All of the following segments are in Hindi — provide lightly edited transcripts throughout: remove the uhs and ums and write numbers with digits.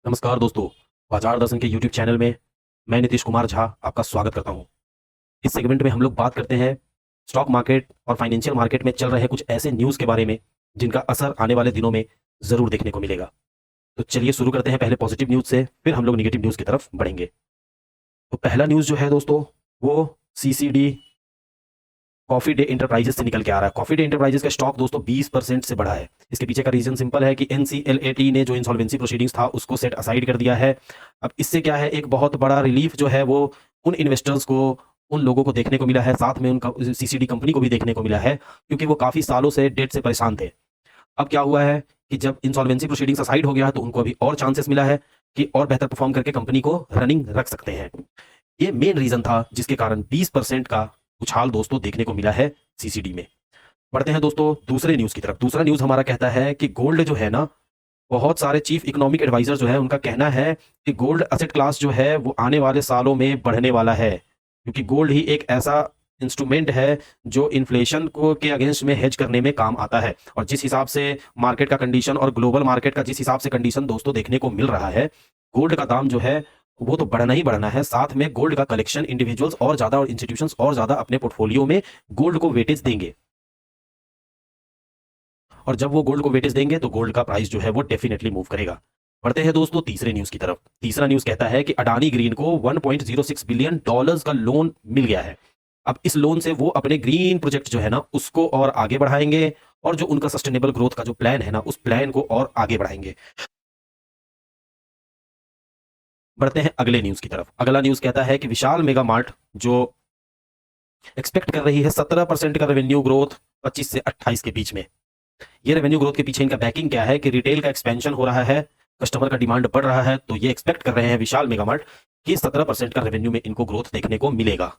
नमस्कार दोस्तों, बाजार दर्शन के यूट्यूब चैनल में मैं नीतीश कुमार झा आपका स्वागत करता हूं। इस सेगमेंट में हम लोग बात करते हैं स्टॉक मार्केट और फाइनेंशियल मार्केट में चल रहे कुछ ऐसे न्यूज़ के बारे में जिनका असर आने वाले दिनों में ज़रूर देखने को मिलेगा। तो चलिए शुरू करते हैं पहले पॉजिटिव न्यूज़ से, फिर हम लोग नेगेटिव न्यूज़ की तरफ बढ़ेंगे। तो पहला न्यूज़ जो है दोस्तों, वो सीसीडी कॉफ़ी डे इंटरप्राइजेस से निकल के आ रहा है। कॉफ़ी डे इंटरप्राइजेस का स्टॉक दोस्तों 20% से बढ़ा है। इसके पीछे का रीज़न सिंपल है कि एनसीएलएटी ने जो इंसॉल्वेंसी प्रोसीडिंग्स था उसको सेट असाइड कर दिया है। अब इससे क्या है, एक बहुत बड़ा रिलीफ जो है वो उन इन्वेस्टर्स को, उन लोगों को देखने को मिला है, साथ में उनका सीसीडी कंपनी को भी देखने को मिला है, क्योंकि वो काफ़ी सालों से डेट से परेशान थे। अब क्या हुआ है कि जब इंसॉल्वेंसी प्रोसीडिंग्स असाइड हो गया है तो उनको अभी और चांसेस मिला है कि और बेहतर परफॉर्म करके कंपनी को रनिंग रख सकते हैं। ये मेन रीज़न था जिसके कारण 20% का उछाल दोस्तों देखने को मिला है सीसीडी में। बढ़ते हैं दोस्तों दूसरे न्यूज़ की तरफ। दूसरा न्यूज़ हमारा कहता है कि गोल्ड जो है ना, बहुत सारे चीफ इकोनॉमिक एडवाइज़र जो है उनका कहना है कि गोल्ड एसेट क्लास जो है वो आने वाले सालों में बढ़ने वाला है। क्योंकि गोल्ड ही एक ऐसा इंस्ट्रूमेंट है जो इन्फ्लेशन को के अगेंस्ट में हेज करने में काम आता है। और जिस हिसाब से मार्केट का कंडीशन और ग्लोबल मार्केट का जिस हिसाब से कंडीशन दोस्तों देखने को मिल रहा है, गोल्ड का दाम जो है वो तो बढ़ना ही बढ़ना है। साथ में गोल्ड का कलेक्शन इंडिविजुअल्स और ज़्यादा और इंस्टीट्यूशंस और ज़्यादा अपने पोर्टफोलियो में गोल्ड को वेटेज देंगे। और जब वो गोल्ड को वेटेज देंगे तो गोल्ड का प्राइस जो है वो डेफिनेटली मूव करेगा। बढ़ते हैं दोस्तों तीसरे न्यूज़ की तरफ। तीसरा न्यूज़ कहता है कि अडानी ग्रीन को $1.06 बिलियन का लोन मिल गया है। अब इस लोन से वो अपने ग्रीन प्रोजेक्ट जो है ना उसको और आगे बढ़ाएंगे, और जो उनका सस्टेनेबल ग्रोथ का जो प्लान है ना उस प्लान को और आगे बढ़ाएंगे। बढ़ते हैं अगले न्यूज़ की तरफ। अगला न्यूज़ कहता है कि विशाल मेगा मार्ट जो एक्सपेक्ट कर रही है 17% का रेवेन्यू ग्रोथ 25 से 28 के बीच में। ये रेवेन्यू ग्रोथ के पीछे इनका बैकिंग क्या है कि रिटेल का एक्सपेंशन हो रहा है, कस्टमर का डिमांड बढ़ रहा है, तो ये एक्सपेक्ट कर रहे हैं विशाल मेगामार्ट कि 17% का रेवेन्यू में इनको ग्रोथ देखने को मिलेगा।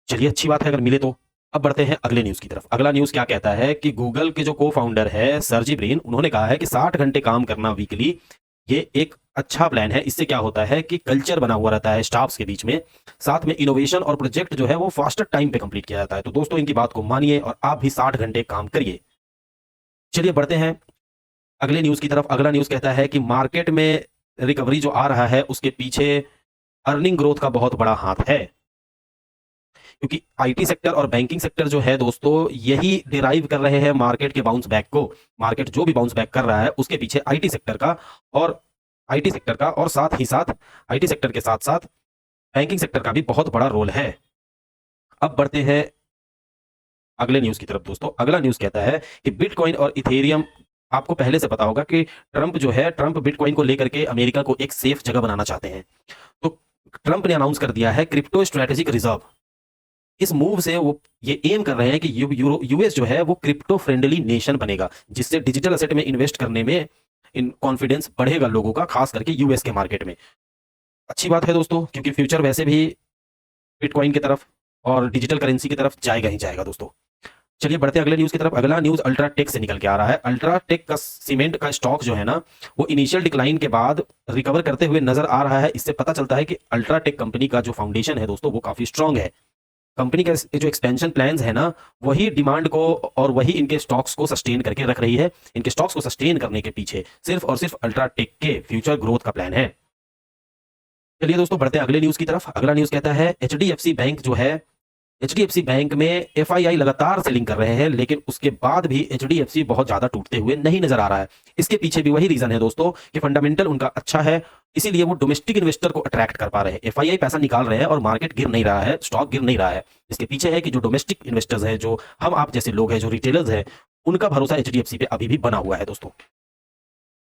चलिए अच्छी बात है अगर मिले तो। अब बढ़ते हैं अगले न्यूज़ की तरफ। अगला न्यूज़ क्या कहता है कि गूगल के जो को फाउंडर है सर्जी ब्रिन, उन्होंने कहा है कि 60 घंटे काम करना वीकली ये एक अच्छा प्लान है। इससे क्या होता है कि कल्चर बना हुआ रहता है स्टाफ्स के बीच में, साथ में इनोवेशन और प्रोजेक्ट जो है वो फास्टर टाइम पे कंप्लीट किया जाता है। तो दोस्तों इनकी बात को मानिए और आप भी 60 घंटे काम करिए। चलिए बढ़ते हैं अगले न्यूज़ की तरफ। अगला न्यूज़ कहता है कि मार्केट में रिकवरी जो आ रहा है उसके पीछे अर्निंग ग्रोथ का बहुत बड़ा हाथ है। क्योंकि आईटी सेक्टर और बैंकिंग सेक्टर जो है दोस्तों यही डिराइव कर रहे हैं मार्केट के बाउंस बैक को। मार्केट जो भी बाउंस बैक कर रहा है उसके पीछे आईटी सेक्टर का और साथ ही साथ आईटी सेक्टर के साथ साथ बैंकिंग सेक्टर का भी बहुत बड़ा रोल है। अब बढ़ते हैं अगले न्यूज़ की तरफ दोस्तों। अगला न्यूज़ कहता है कि बिटकॉइन और इथेरियम, आपको पहले से पता होगा कि ट्रंप बिटकॉइन को लेकर के अमेरिका को एक सेफ जगह बनाना चाहते हैं। तो ट्रंप ने अनाउंस कर दिया है क्रिप्टो स्ट्रेटेजिक रिजर्व। इस मूव से वो ये एम कर रहे हैं कि यूएस जो है वो क्रिप्टो फ्रेंडली नेशन बनेगा, जिससे डिजिटल एसेट में इन्वेस्ट करने में इन कॉन्फिडेंस बढ़ेगा लोगों का, खास करके यूएस के मार्केट में। अच्छी बात है दोस्तों, क्योंकि फ्यूचर वैसे भी बिटकॉइन की तरफ और डिजिटल करेंसी की तरफ जाएगा ही जाएगा दोस्तों। चलिए बढ़ते हैं अगले न्यूज़ की तरफ। अगला न्यूज़ अल्ट्राटेक से निकल के आ रहा है। अल्ट्राटेक का सीमेंट का स्टॉक जो है ना वो इनिशियल डिक्लाइन के बाद रिकवर करते हुए नजर आ रहा है। इससे पता चलता है कि अल्ट्राटेक कंपनी का जो फाउंडेशन है दोस्तों वो काफी स्ट्रांग है। कंपनी का जो एक्सपेंशन प्लान्स है ना वही डिमांड को और वही इनके स्टॉक्स को सस्टेन करके रख रही है। इनके स्टॉक्स को सस्टेन करने के पीछे सिर्फ और सिर्फ अल्ट्राटेक के फ्यूचर ग्रोथ का प्लान है। चलिए दोस्तों बढ़ते हैं अगले न्यूज़ की तरफ। अगला न्यूज़ कहता है एचडीएफसी बैंक जो है, एचडीएफसी बैंक में एफआईआई लगातार सेलिंग कर रहे हैं, लेकिन उसके बाद भी एचडीएफसी बहुत ज्यादा टूटते हुए नहीं नजर आ रहा है। इसके पीछे भी वही रीजन है दोस्तों कि फंडामेंटल उनका अच्छा है, इसीलिए वो डोमेस्टिक इन्वेस्टर को अट्रैक्ट कर पा रहे हैं। एफआईआई पैसा निकाल रहे हैं और मार्केट गिर नहीं रहा है, स्टॉक गिर नहीं रहा है। इसके पीछे है कि जो डोमेस्टिक इन्वेस्टर्स है, जो हम आप जैसे लोग हैं, जो रिटेलर्स है, उनका भरोसा एचडीएफसी पे अभी भी बना हुआ है दोस्तों।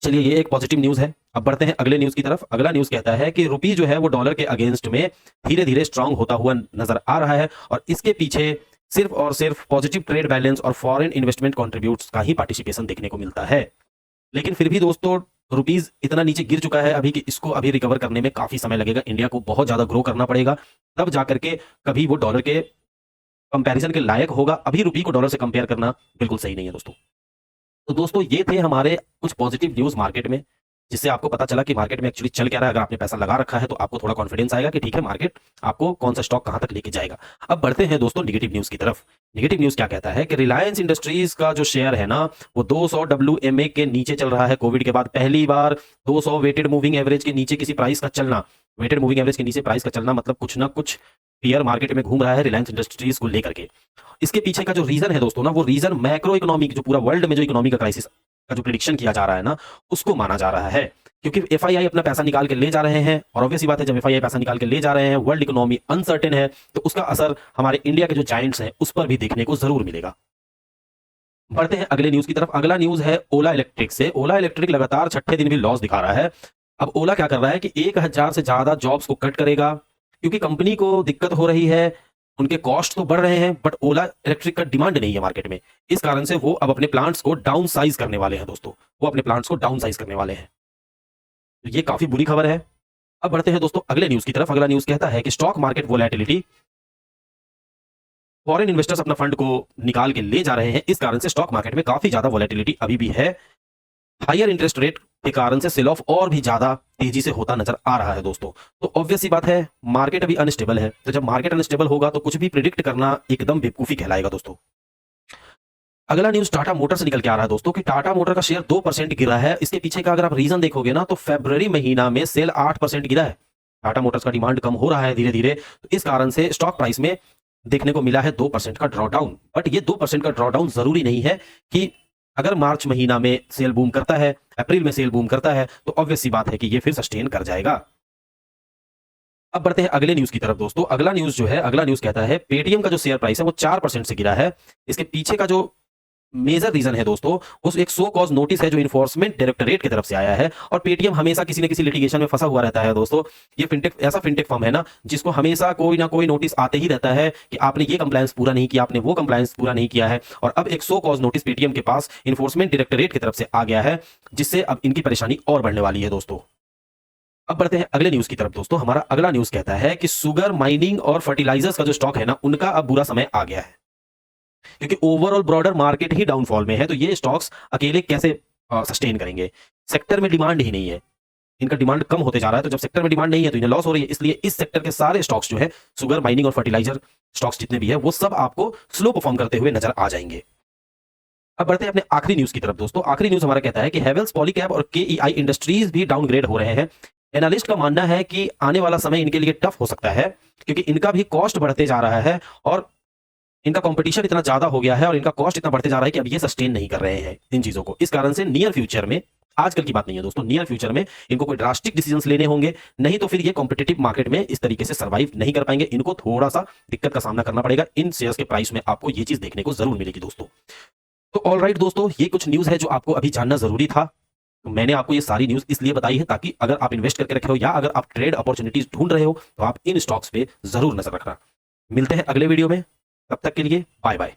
चलिए ये एक पॉजिटिव न्यूज़ है। अब बढ़ते हैं अगले न्यूज़ की तरफ। अगला न्यूज़ कहता है कि रुपी जो है वो डॉलर के अगेंस्ट में धीरे-धीरे स्ट्रांग होता हुआ नज़र आ रहा है, और इसके पीछे सिर्फ और सिर्फ पॉजिटिव ट्रेड बैलेंस और फॉरेन इन्वेस्टमेंट कंट्रीब्यूट्स का ही पार्टिसिपेशन देखने को मिलता है। लेकिन फिर भी दोस्तों रुपीज़ इतना नीचे गिर चुका है अभी कि इसको अभी रिकवर करने में काफ़ी समय लगेगा। इंडिया को बहुत ज़्यादा ग्रो करना पड़ेगा, तब जाकर के कभी वो डॉलर के कंपैरिजन के लायक होगा। अभी रुपी को डॉलर से कंपेयर करना बिल्कुल सही नहीं है दोस्तों। तो दोस्तों ये थे हमारे कुछ पॉजिटिव न्यूज़ मार्केट में। जिससे आपको पता चला कि मार्केट में एक्चुअली चल क्या रहा है। अगर आपने पैसा लगा रखा है तो आपको थोड़ा कॉन्फिडेंस आएगा कि ठीक है, मार्केट आपको कौन सा स्टॉक कहां तक लेके जाएगा। अब बढ़ते हैं दोस्तों नेगेटिव न्यूज की तरफ। नेगेटिव न्यूज क्या कहता है कि रिलायंस इंडस्ट्रीज का जो शेयर है ना, वो 200 WMA के नीचे चल रहा है। कोविड के बाद पहली बार 200 वेटेड मूविंग एवरेज के नीचे किसी प्राइस का चलना, वेटेड मूविंग एवरेज के नीचे प्राइस का चलना मतलब कुछ ना कुछ फियर मार्केट में घूम रहा है रिलायंस इंडस्ट्रीज को लेकर के। इसके पीछे का जो रीजन है दोस्तों ना, वो रीजन मैक्रो इकोनॉमिक, जो पूरा वर्ल्ड में जो इकोनॉमिक का क्राइसिस का जो प्रिडिक्शन किया जा रहा है ना, उसको माना जा रहा है। क्योंकि एफआईआई अपना पैसा निकाल के ले जा रहे हैं, और ऑब्वियस सी बात है जब एफआईआई पैसा निकाल के ले जा रहे हैं, वर्ल्ड इकोनॉमी अनसर्टेन है, तो उसका असर हमारे इंडिया के जो जायंट्स हैं उस पर भी देखने को जरूर मिलेगा। बढ़ते हैं अगले न्यूज की तरफ। अगला न्यूज है ओला इलेक्ट्रिक से। ओला इलेक्ट्रिक लगातार छठे दिन भी लॉस दिखा रहा है। अब ओला क्या कर रहा है कि 1000 से ज्यादा जॉब्स को कट करेगा, क्योंकि कंपनी को दिक्कत हो रही है, उनके कॉस्ट तो बढ़ रहे हैं, बट ओला इलेक्ट्रिक का डिमांड नहीं है मार्केट में। इस कारण से वो अब अपने प्लांट्स को डाउन साइज करने वाले हैं दोस्तों, वो अपने प्लांट्स को डाउन साइज करने वाले हैं। तो ये काफी बुरी खबर है। अब बढ़ते हैं दोस्तों अगले न्यूज की तरफ। अगला न्यूज कहता है कि stock market volatility, foreign investors अपना फंड को निकाल के ले जा रहे हैं, इस कारण से स्टॉक मार्केट में काफी ज्यादा वोलेटिलिटी अभी भी है। हायर इंटरेस्ट रेट के कारण से सेल ऑफ और भी ज्यादा तेजी से होता नजर आ रहा है दोस्तों। तो ऑब्वियस सी बात है, मार्केट अभी अनस्टेबल है, तो जब मार्केट अनस्टेबल होगा तो कुछ भी प्रिडिक्ट करना एकदम बेवकूफी कहलाएगा दोस्तों। अगला न्यूज टाटा मोटर से निकल के आ रहा है दोस्तों कि टाटा मोटर का शेयर 2% गिरा है। इसके पीछे का अगर आप रीजन देखोगे ना, तो फरवरी महीना में सेल 8% गिरा है। टाटा मोटर्स का डिमांड कम हो रहा है धीरे धीरे, तो इस कारण से स्टॉक प्राइस में देखने को मिला है 2% का ड्रॉडाउन। बट ये 2% का ड्रॉडाउन जरूरी नहीं है कि अगर मार्च महीना में सेल बूम करता है, अप्रैल में सेल बूम करता है, तो ऑब्वियस सी बात है कि ये फिर सस्टेन कर जाएगा। अब बढ़ते हैं अगले न्यूज की तरफ दोस्तों। अगला न्यूज जो है, अगला न्यूज कहता है पेटीएम का जो शेयर प्राइस है वो 4% से गिरा है। इसके पीछे का जो मेजर रीजन है दोस्तों, उस एक सो कॉज नोटिस है जो इन्फोर्समेंट डायरेक्टरेट की तरफ से आया है। और पेटीएम हमेशा किसी न किसी लिटिगेशन में फंसा हुआ रहता है दोस्तों। ये फिनटेक ऐसा फिनटेक फर्म है ना, जिसको हमेशा कोई ना कोई नोटिस आते ही रहता है कि आपने ये कंप्लायंस पूरा नहीं किया, आपने वो कंप्लायंस पूरा नहीं किया है। और अब एक सो कॉज नोटिस पेटीएम के पास इन्फोर्समेंट डायरेक्टरेट की तरफ से आ गया है, जिससे अब इनकी परेशानी और बढ़ने वाली है दोस्तों। अब बढ़ते हैं अगले न्यूज की तरफ दोस्तों। हमारा अगला न्यूज कहता है कि शुगर, माइनिंग और फर्टिलाइजर्स का जो स्टॉक है ना, उनका अब बुरा समय आ गया है, क्योंकि ओवरऑल ब्रॉडर मार्केट ही डाउनफॉल में है। तो ये स्टॉक्स अकेले कैसे सस्टेन करेंगे? सेक्टर में डिमांड ही नहीं है, इनका डिमांड कम होते जा रहा है। तो जब सेक्टर में डिमांड नहीं है तो इन्हें लॉस हो रही है। इसलिए इस सेक्टर के सारे स्टॉक्स जो है, शुगर, माइनिंग और फर्टिलाइजर स्टॉक्स जितने भी है, वो सब आपको स्लो परफॉर्म करते हुए नजर आ जाएंगे। अब बढ़ते हैं अपने आखिरी न्यूज की तरफ दोस्तों। आखिरी न्यूज हमारा कहता है कि हेवेल्स, पॉलीकैब और केईआई इंडस्ट्रीज भी डाउनग्रेड हो रहे हैं। एनालिस्ट का मानना है कि आने वाला समय इनके लिए टफ हो सकता है, क्योंकि इनका भी कॉस्ट बढ़ते जा रहा है और इनका कंपटीशन इतना ज्यादा हो गया है और इनका कॉस्ट इतना बढ़ते जा रहा है कि अब ये सस्टेन नहीं कर रहे हैं इन चीजों को। इस कारण से नियर फ्यूचर में, आजकल की बात नहीं है दोस्तों, नियर फ्यूचर में इनको कोई ड्रास्टिक डिसीजंस लेने होंगे, नहीं तो फिर ये कॉम्पिटिटिव मार्केट में इस तरीके से सर्वाइव नहीं कर पाएंगे। इनको थोड़ा सा दिक्कत का सामना करना पड़ेगा। इन शेयर्स के प्राइस में आपको ये चीज देखने को जरूर मिलेगी दोस्तों। तो ऑल राइट दोस्तों, ये कुछ न्यूज है जो आपको अभी जानना जरूरी था। तो मैंने आपको ये सारी न्यूज इसलिए बताई है ताकि अगर आप इन्वेस्ट करके रखे हो या अगर आप ट्रेड अपॉर्चुनिटीज ढूंढ रहे हो, तो आप इन स्टॉक्स पे जरूर नजर रखना। मिलते हैं अगले वीडियो में, तब तक के लिए बाय बाय।